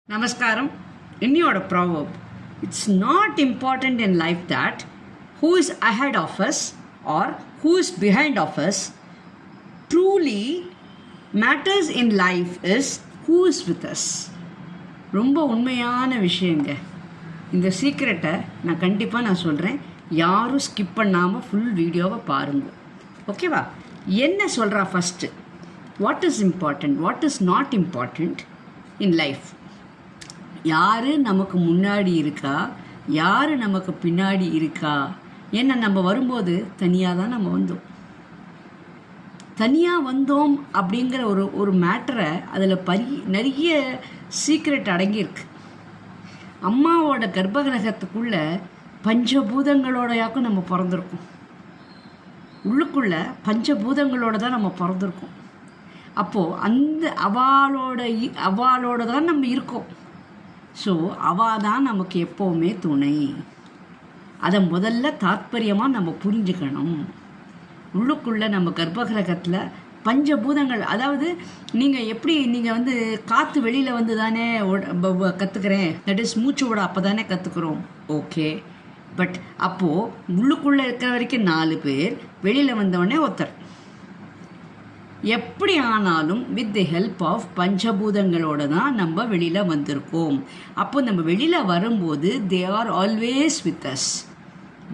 Namaskaram. Innioda proverb. It's not important in life that who is ahead of us or who is behind of us. Truly matters in life is who is with us. ரொம்ப உண்மையான விஷயங்க. இந்த சீக்ரெட்டை நான் கண்டிப்பாக சொல்கிறேன். யாரும் skip பண்ணாமல் full வீடியோவை பாருங்க. ஓகேவா? என்ன சொல்கிறா first? What is important, what is not important in life? யார் நமக்கு முன்னாடி இருக்கா, யார் நமக்கு பின்னாடி இருக்கா? ஏன்னா நம்ம வரும்போது தனியாக தான் நம்ம வந்தோம். தனியாக வந்தோம் அப்படிங்கிற ஒரு மேட்டரை அதில் நிறைய சீக்ரெட் அடங்கியிருக்கு. அம்மாவோட கர்ப்பகிரகத்துக்குள்ளே பஞ்சபூதங்களோடையாக்கும் நம்ம பிறந்திருக்கோம். உள்ளுக்குள்ளே பஞ்சபூதங்களோட தான் நம்ம பிறந்திருக்கோம். அப்போது அந்த அவளோட தான் நம்ம இருக்கோம். ஸோ அவள் தான் நமக்கு எப்போவுமே துணை. அதை முதல்ல தாத்பரியமாக நம்ம புரிஞ்சுக்கணும். உள்ளுக்குள்ளே நம்ம கர்ப்பகிரகத்தில் பஞ்சபூதங்கள், அதாவது நீங்கள் எப்படி நீங்கள் காற்று வெளியில் வந்து தானே கற்றுக்கிறேன், தட் இஸ் மூச்சு விட அப்போ தானே கற்றுக்குறோம். ஓகே, பட் அப்போது உள்ளுக்குள்ளே இருக்கிற வரைக்கும் 4 பேர், வெளியில் வந்தவொடனே ஒருத்தர். எப்படி ஆனாலும் வித் தி ஹெல்ப் ஆஃப் பஞ்சபூதங்களோடு தான் நம்ம வெளியில் வந்திருக்கோம். அப்போ நம்ம வெளியில் வரும்போது they are always with us.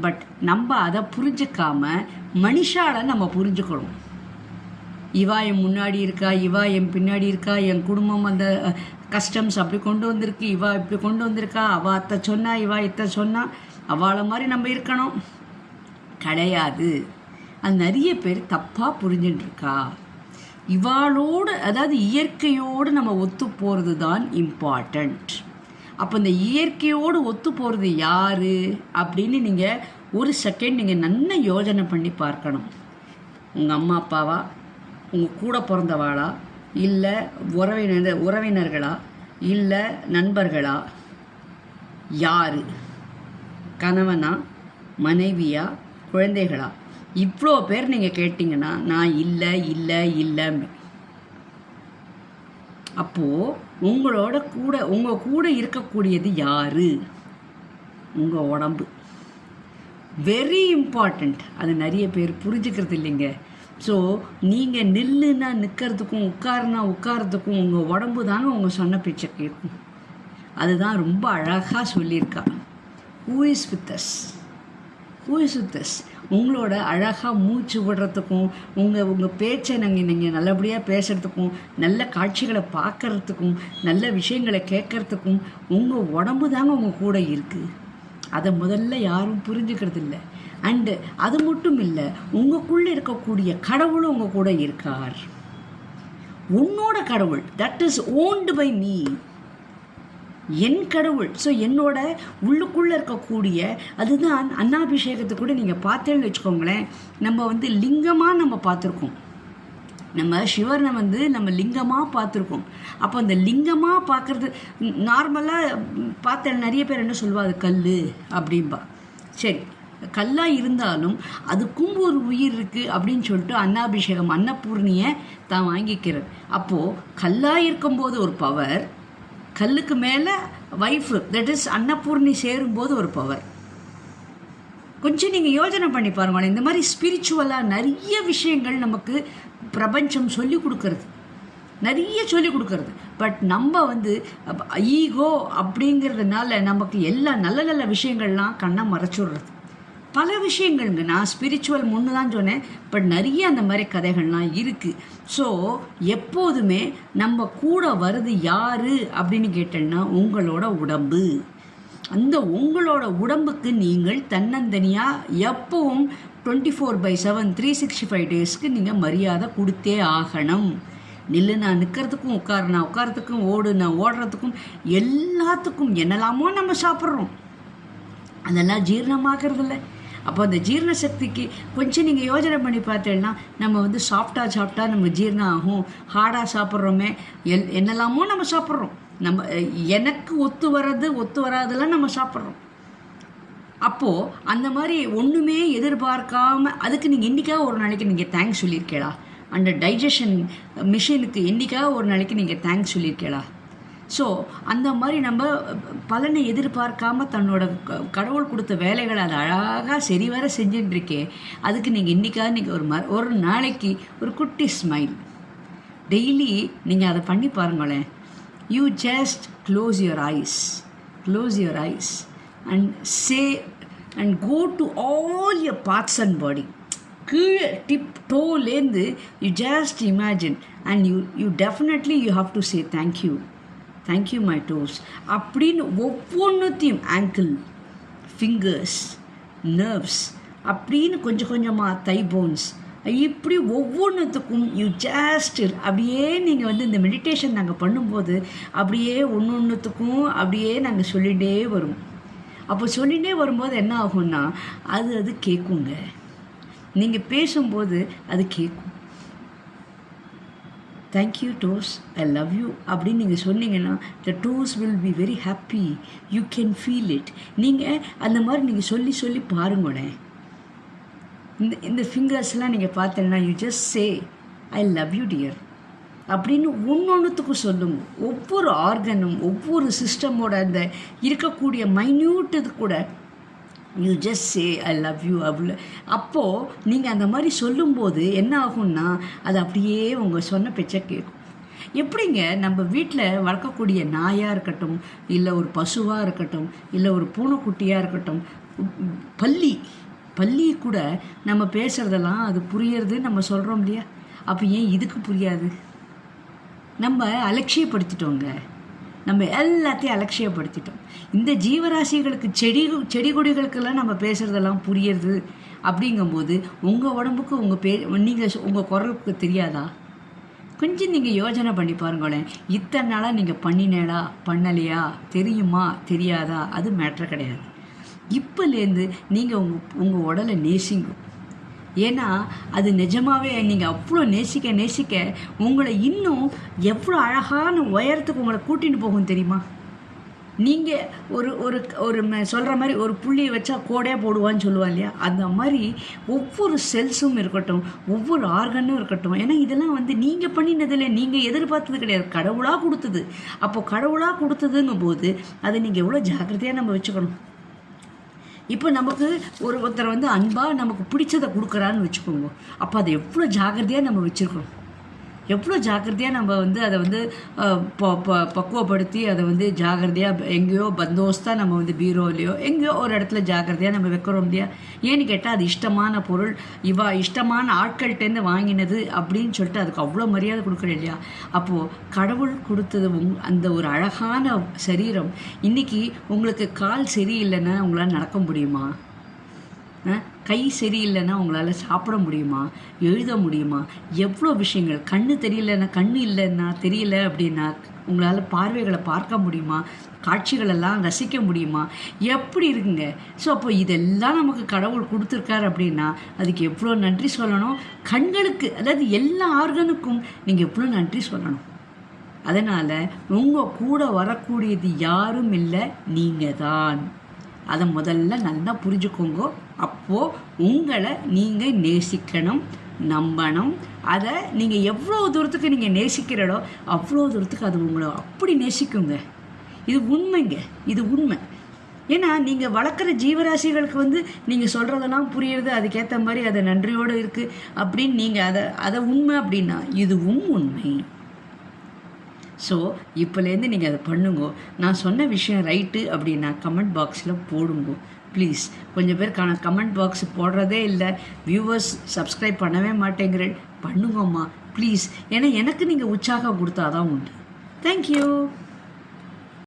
But நம்ம அதை புரிஞ்சிக்காமல் மனுஷால நம்ம புரிஞ்சுக்கணும். இவா என் முன்னாடி இருக்கா, இவா என் பின்னாடி இருக்கா, என் குடும்பம் அந்த கஸ்டம்ஸ் அப்படி கொண்டு வந்திருக்கு, இவா இப்படி கொண்டு வந்திருக்கா, அவள் அத்தை சொன்னா, இவா இத்தை சொன்னா, அவளை மாதிரி நம்ம இருக்கணும். கிடையாது. அது நிறைய பேர் தப்பாக புரிஞ்சுட்டுருக்கா. இவாளோடு, அதாவது இயற்கையோடு நம்ம ஒத்து போகிறது தான் இம்பார்ட்டண்ட். அப்போ இந்த இயற்கையோடு ஒத்து போகிறது யார் அப்படின்னு நீங்கள் ஒரு செகண்ட் நீங்கள் நல்லா யோசனை பண்ணி பார்க்கணும். உங்கள் அம்மா அப்பாவா, உங்கள் கூட பிறந்தவாளா, இல்லை உறவினர்களா, இல்லை நண்பர்களா, யார்? கணவனா, மனைவியா, குழந்தைகளா? இவ்வளோ பேர் நீங்கள் கேட்டிங்கன்னா நான் இல்லை. அப்போது உங்கள் கூட இருக்கக்கூடியது யார்? உங்கள் உடம்பு. Very important. அது நிறைய பேர் புரிஞ்சுக்கிறது இல்லைங்க. ஸோ நீங்கள் நில்லுன்னா நிற்கிறதுக்கும், உட்காருனா உட்காரத்துக்கும் உங்கள் உடம்பு தாங்க உங்கள் சொன்ன பேச்சை கேட்கும். அதுதான் ரொம்ப அழகாக சொல்லியிருக்கா. Who is with us? உங்களோட அழகாக மூச்சு விடுறதுக்கும், உங்கள் பேச்சை நீங்கள் நல்லபடியாக பேசுகிறதுக்கும், நல்ல காட்சிகளை பார்க்குறதுக்கும், நல்ல விஷயங்களை கேட்குறதுக்கும் உங்கள் உடம்பு தாங்க உங்கள் கூட இருக்குது. அதை முதல்ல யாரும் புரிஞ்சுக்கிறது இல்லை. அண்டு அது மட்டும் இல்லை, உங்களுக்குள்ளே இருக்கக்கூடிய கடவுளும் உங்கள் கூட இருக்கார். உன்னோட கடவுள், that is owned by me, என் கடவுள். ஸோ என்னோட உள்ளுக்குள்ளே இருக்கக்கூடிய அதுதான் அன்னாபிஷேகத்தை கூட நீங்கள் பார்த்தேன்னு வச்சுக்கோங்களேன். நம்ம லிங்கமாக நம்ம பார்த்துருக்கோம். நம்ம சிவனை நம்ம லிங்கமாக பார்த்துருக்கோம். அப்போ அந்த லிங்கமாக பார்க்குறது நார்மலாக பார்த்த நிறைய பேர் என்ன சொல்லுவா, அது கல் அப்படின்பா. சரி, கல்லாக இருந்தாலும் அதுக்கும் ஒரு உயிர் இருக்குது அப்படின்னு சொல்லிட்டு அன்னாபிஷேகம், அன்னபூர்ணியை தான் வாங்கிக்கிறார். அப்போது கல்லாக இருக்கும்போது ஒரு பவர், கல்லுக்கு மேலே வைஃபு, தட் இஸ் அன்னபூர்ணி சேரும்போது ஒரு பவர். கொஞ்சம் நீங்கள் யோசனை பண்ணி பாருங்களேன். இந்த மாதிரி ஸ்பிரிச்சுவலாக நிறைய விஷயங்கள் நமக்கு பிரபஞ்சம் சொல்லி கொடுக்கறது, நிறைய சொல்லி கொடுக்கறது. பட் நம்ம ஈகோ அப்படிங்கிறதுனால நமக்கு எல்லா நல்ல நல்ல விஷயங்கள்லாம் கண்ணை மறைச்சுடுறது. பல விஷயங்கள்ங்க. நான் ஸ்பிரிச்சுவல் முன்னு தான் சொன்னேன், பட் நிறைய அந்த மாதிரி கதைகள்லாம் இருக்குது. ஸோ எப்போதுமே நம்ம கூட வருது யார் அப்படின்னு கேட்டேன்னா உங்களோட உடம்பு. அந்த உங்களோட உடம்புக்கு நீங்கள் தன்னந்தனியாக எப்பவும் 24/7 365 டேஸ்க்கு நீங்கள் மரியாதை கொடுத்தே ஆகணும். நில்லுனா நிற்கிறதுக்கும், உட்காரத்துக்கும், ஓடுனா ஓடுறதுக்கும், எல்லாத்துக்கும் என்னெல்லாமோ நம்ம சாப்பிட்றோம். அதெல்லாம் ஜீரணமாகறதில்ல. அப்போ அந்த ஜீரண சக்திக்கு கொஞ்சம் நீங்கள் யோசனை பண்ணி பார்த்தேன்னா நம்ம சாப்பிட்டா நம்ம ஜீரணம் ஆகும். ஹார்டாக சாப்பிட்றோமே, என்னெல்லாமோ நம்ம சாப்பிட்றோம். நம்ம எனக்கு ஒத்து வராதெல்லாம் நம்ம சாப்பிட்றோம். அப்போது அந்த மாதிரி ஒன்றுமே எதிர்பார்க்காம அதுக்கு நீங்கள் என்றைக்காக ஒரு நாளைக்கு நீங்கள் தேங்க்ஸ் சொல்லியிருக்கீங்களா? அந்த டைஜஷன் மிஷினுக்கு என்றைக்காக ஒரு நாளைக்கு நீங்கள் தேங்க்ஸ் சொல்லியிருக்கீங்களா? ஸோ அந்த மாதிரி நம்ம பலனை எதிர்பார்க்காம தன்னோட கடவுள் கொடுத்த வேலைகளை அதை அழகாக சரிவர செஞ்சுட்டுருக்கே, அதுக்கு நீங்கள் இன்றைக்காவது நீங்கள் ஒரு நாளைக்கு ஒரு குட்டி ஸ்மைல் டெய்லி நீங்கள் அதை பண்ணி பாருங்களேன். You just close your eyes and say and go to all your parts and body. கீழே டிப் டோலேருந்து you just imagine and you definitely you have to say thank you my toes அப்படின்னு ஒவ்வொன்றுத்தையும் angle, fingers, nerves அப்படின்னு கொஞ்சம் கொஞ்சமாக தை bones இப்படி ஒவ்வொன்றுத்துக்கும் you just அப்படியே நீங்கள் வந்து இந்த மெடிடேஷன் நாங்கள் பண்ணும்போது அப்படியே ஒன்றுத்துக்கும் அப்படியே நாங்கள் சொல்லிகிட்டே வருவோம். அப்போ சொல்லிகிட்டே வரும்போது என்ன ஆகும்னா அது கேட்குங்க. நீங்கள் பேசும்போது அது கேட்கும். Thank you toes, I love you அப்படின்னு நீங்கள் சொன்னீங்கன்னா the toes will be very happy. You can feel it. நீங்கள் அந்த மாதிரி நீங்கள் சொல்லி பாருங்களேன். இந்த ஃபிங்கர்ஸ்லாம் நீங்கள் பார்த்தீங்கன்னா you just say I love you dear அப்படின்னு ஒன்றொன்றுத்துக்கும் சொல்லுங்க. ஒவ்வொரு ஆர்கனும் ஒவ்வொரு சிஸ்டமோட அந்த இருக்கக்கூடிய மைன்யூட் இது கூட you just say I love you அவ்வளோ. அப்போது நீங்கள் அந்த மாதிரி சொல்லும்போது என்ன ஆகும்னா அது அப்படியே உங்கள் சொன்ன பேச்சை கேட்கும். எப்படிங்க நம்ம வீட்டில் வளர்க்கக்கூடிய நாயாக இருக்கட்டும், இல்லை ஒரு பசுவாக இருக்கட்டும், இல்லை ஒரு பூனைக்குட்டியாக இருக்கட்டும், பள்ளி கூட நம்ம பேசுகிறதெல்லாம் அது புரியறது நம்ம சொல்கிறோம் இல்லையா? அப்போ ஏன் இதுக்கு புரியாது? நம்ம அலட்சியப்படுத்திட்டோங்க. நம்ம எல்லாத்தையும் அலட்சியப்படுத்திட்டோம். இந்த ஜீவராசிகளுக்கு செடி கொடிகளுக்கெல்லாம் நம்ம பேசுகிறதெல்லாம் புரியுறது. அப்படிங்கும்போது உங்கள் உடம்புக்கு நீங்கள் உங்கள் குரலுக்கு தெரியாதா? கொஞ்சம் நீங்கள் யோசனை பண்ணி பாருங்களேன். இத்தனை நாளாக நீங்கள் பண்ணினேடா பண்ணலையா, தெரியுமா தெரியாதா, அது மேட்ரு கிடையாது. இப்போலேருந்து நீங்கள் உங்கள் உடலை நேசிங்க. ஏன்னா அது நிஜமாகவே நீங்கள் அவ்வளோ நேசிக்க உங்களை இன்னும் எவ்வளோ அழகான உயரத்துக்கு உங்களை கூட்டின்னு போகும் தெரியுமா? நீங்கள் ஒரு சொல்கிற மாதிரி ஒரு புள்ளியை வச்சா கோடே போடுவான்னு சொல்லுவாங்க இல்லையா? அந்த மாதிரி ஒவ்வொரு செல்ஸும் இருக்கட்டும், ஒவ்வொரு ஆர்கனும் இருக்கட்டும். ஏன்னா இதெல்லாம் வந்து நீங்கள் பண்ணினதில்லை, நீங்கள் எதிர்பார்த்தது கிடையாது, கடவுளாக கொடுத்தது. அப்போது கடவுளாக கொடுத்ததுங்கும் போது அதை நீங்கள் எவ்வளோ ஜாக்கிரதையாக நம்ம வச்சுக்கணும். இப்போ நமக்கு ஒருத்தர் வந்து அன்பாக நமக்கு பிடிச்சதை கொடுக்குறான்னு வச்சுக்கோங்க. அப்போ அதை எவ்வளோ ஜாக்கிரதையாக நம்ம வச்சுருக்கணும், எவ்வளோ ஜாக்கிரதையாக நம்ம வந்து அதை வந்து பக்குவப்படுத்தி அதை வந்து ஜாக்கிரதையாக எங்கேயோ பந்தோஸ்தாக நம்ம வந்து பீரோலையோ எங்கேயோ ஒரு இடத்துல ஜாக்கிரதையாக நம்ம வைக்கிறோம் இல்லையா? ஏன்னு கேட்டால் அது இஷ்டமான பொருள், இஷ்டமான ஆட்கள்கிட்டேருந்து வாங்கினது அப்படின்னு சொல்லிட்டு அதுக்கு அவ்வளோ மரியாதை கொடுக்குறேன் இல்லையா? அப்போது கடவுள் கொடுத்தது அந்த ஒரு அழகான சரீரம். இன்றைக்கி உங்களுக்கு கால் சரியில்லைன்னா உங்களால் நடக்க முடியுமா? கை சரியில்லைன்னா உங்களால் சாப்பிட முடியுமா, எழுத முடியுமா? எவ்வளோ விஷயங்கள். கண்ணு தெரியல அப்படின்னா உங்களால் பார்வைகளை பார்க்க முடியுமா, காட்சிகளெல்லாம் ரசிக்க முடியுமா? எப்படி இருக்குங்க? ஸோ அப்போ இதெல்லாம் நமக்கு கடவுள் கொடுத்துருக்காரு அப்படின்னா அதுக்கு எவ்வளோ நன்றி சொல்லணும். கண்களுக்கு, அதாவது எல்லா ஆர்கனுக்கும் நீங்கள் எவ்வளோ நன்றி சொல்லணும். அதனால் உங்கள் கூட வரக்கூடியது யாரும் இல்லை, நீங்கள் தான். அதை முதல்ல நல்லா புரிஞ்சுக்கோங்க. அப்போது உங்களை நீங்கள் நேசிக்கணும், நம்பணும். அதை நீங்கள் எவ்வளோ தூரத்துக்கு நீங்கள் நேசிக்கிறடோ அவ்வளோ தூரத்துக்கு அது உங்களை அப்படி நேசிக்குங்க. இது உண்மைங்க, இது உண்மை. ஏன்னா நீங்கள் வளர்க்குற ஜீவராசிகளுக்கு வந்து நீங்கள் சொல்கிறதெல்லாம் புரியுறது, அதுக்கேற்ற மாதிரி அதை நன்றியோடு இருக்குது அப்படின்னு நீங்கள் அதை உண்மை அப்படின்னா இதுவும் உண்மை. ஸோ இப்போலேருந்து நீங்கள் அதை பண்ணுங்க. நான் சொன்ன விஷயம் ரைட்டு அப்படின்னா கமெண்ட் பாக்ஸில் போடுங்க ப்ளீஸ். கொஞ்சம் பேர் கமெண்ட் பாக்ஸ் போடுறதே இல்லை, வியூவர்ஸ் சப்ஸ்கிரைப் பண்ணவே மாட்டேங்கிறேன். பண்ணுங்கம்மா ப்ளீஸ். ஏன்னா எனக்கு நீங்கள் உற்சாகம் கொடுத்தாதான் உண்டு. தேங்க்யூ.